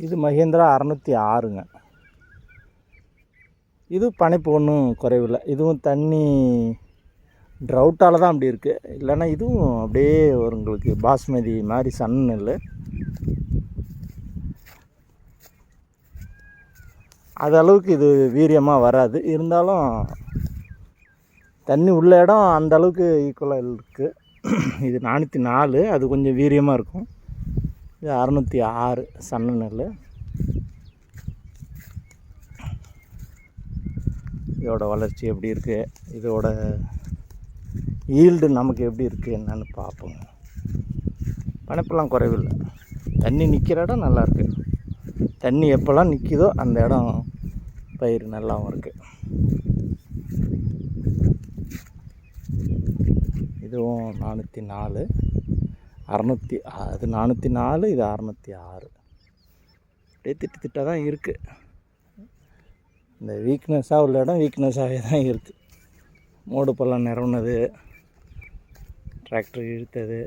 இது மஹேந்திரா 606ங்க. இது பனைப்பு ஒன்றும் குறைவில்லை. இதுவும் தண்ணி ட்ரவுட்டால் தான் அப்படி இருக்குது. இல்லைன்னா இதுவும் அப்படியே ஒரு உங்களுக்கு பாஸ்மதி மாதிரி சன் நெல். அது அளவுக்கு இது வீரியமாக வராது. இருந்தாலும் தண்ணி உள்ள இடம் அந்த அளவுக்கு ஈக்குவலாக இருக்குது. இது 404, அது கொஞ்சம் வீரியமாக இருக்கும். இது 606 சன்ன நெல். இதோட வளர்ச்சி எப்படி இருக்குது, இதோட ஈல்டு நமக்கு எப்படி இருக்குது என்னன்னு பார்ப்போங்க. பனைப்பெல்லாம் குறைவில்லை. தண்ணி நிற்கிற இடம் நல்லாயிருக்கு. தண்ணி எப்போல்லாம் நிற்கிதோ அந்த இடம் பயிர் நல்லாவும் இருக்குது. இதுவும் 404, 600, அது 404, இது 606. அப்படியே திட்டாக தான் இருக்குது. இந்த வீக்னஸாக உள்ள இடம் வீக்னஸாகவே தான் இருக்குது. மோடு பள்ளம் நிறவுனது, டிராக்டர் இழுத்தது,